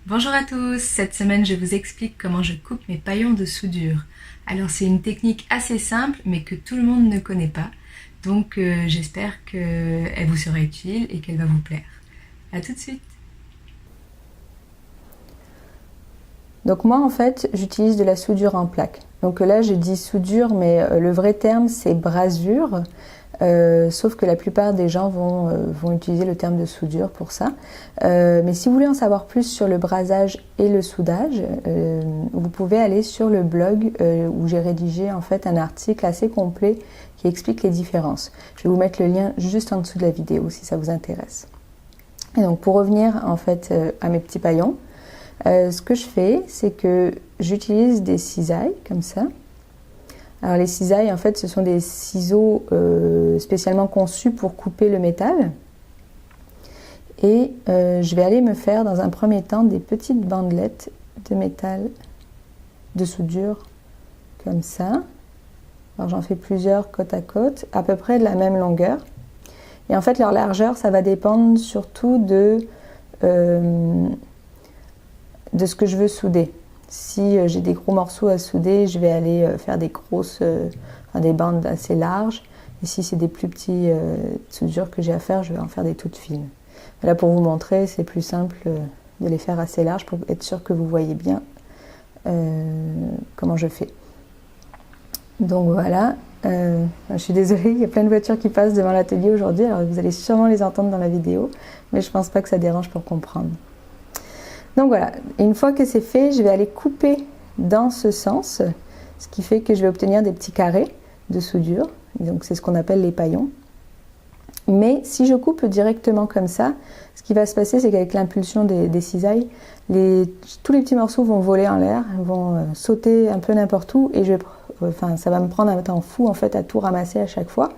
Bonjour à tous, cette semaine je vous explique comment je coupe mes paillons de soudure. Alors c'est une technique assez simple mais que tout le monde ne connaît pas, donc j'espère qu'elle vous sera utile et qu'elle va vous plaire. A tout de suite. Donc moi en fait j'utilise de la soudure en plaque. Donc là je dis soudure mais le vrai terme c'est brasure. Sauf que la plupart des gens vont utiliser le terme de soudure pour ça. Mais si vous voulez en savoir plus sur le brasage et le soudage, vous pouvez aller sur le blog où j'ai rédigé en fait un article assez complet qui explique les différences. Je vais vous mettre le lien juste en dessous de la vidéo si ça vous intéresse. Et donc pour revenir en fait à mes petits paillons, ce que je fais c'est que j'utilise des cisailles comme ça. Alors les cisailles, en fait, ce sont des ciseaux spécialement conçus pour couper le métal. Et je vais aller me faire dans un premier temps des petites bandelettes de métal, de soudure, comme ça. Alors j'en fais plusieurs côte à côte, à peu près de la même longueur. Et en fait, leur largeur, ça va dépendre surtout de ce que je veux souder. Si j'ai des gros morceaux à souder, je vais aller faire des des bandes assez larges. Et si c'est des plus petits soudures que j'ai à faire, je vais en faire des toutes fines. Là, pour vous montrer, c'est plus simple de les faire assez larges pour être sûr que vous voyez bien comment je fais. Donc voilà. Je suis désolée, il y a plein de voitures qui passent devant l'atelier aujourd'hui. Alors vous allez sûrement les entendre dans la vidéo, mais je pense pas que ça dérange pour comprendre. Donc voilà, une fois que c'est fait, je vais aller couper dans ce sens, ce qui fait que je vais obtenir des petits carrés de soudure. Donc c'est ce qu'on appelle les paillons. Mais si je coupe directement comme ça, ce qui va se passer, c'est qu'avec l'impulsion des cisailles, tous les petits morceaux vont voler en l'air, vont sauter un peu n'importe où, et ça va me prendre un temps fou en fait à tout ramasser à chaque fois.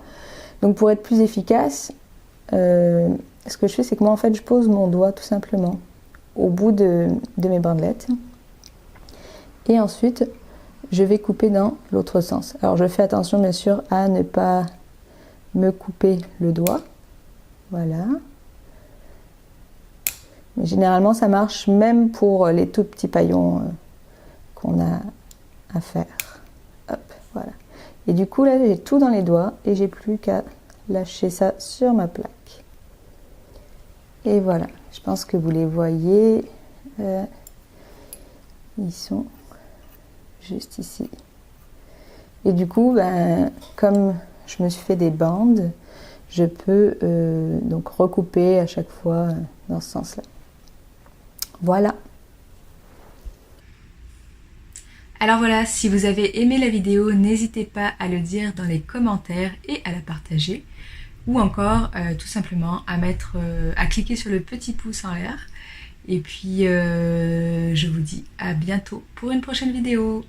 Donc pour être plus efficace, ce que je fais, c'est que moi en fait, je pose mon doigt tout simplement au bout de mes bandelettes et ensuite je vais couper dans l'autre sens. Alors je fais attention bien sûr à ne pas me couper le doigt, voilà, mais généralement ça marche même pour les tout petits paillons qu'on a à faire. Hop, voilà. Et du coup là j'ai tout dans les doigts et j'ai plus qu'à lâcher ça sur ma plaque. Et voilà, je pense que vous les voyez, ils sont juste ici. Et du coup, comme je me suis fait des bandes, je peux donc recouper à chaque fois dans ce sens-là. Voilà. Alors voilà, si vous avez aimé la vidéo, n'hésitez pas à le dire dans les commentaires et à la partager. Ou encore tout simplement à cliquer sur le petit pouce en l'air. Et puis je vous dis à bientôt pour une prochaine vidéo.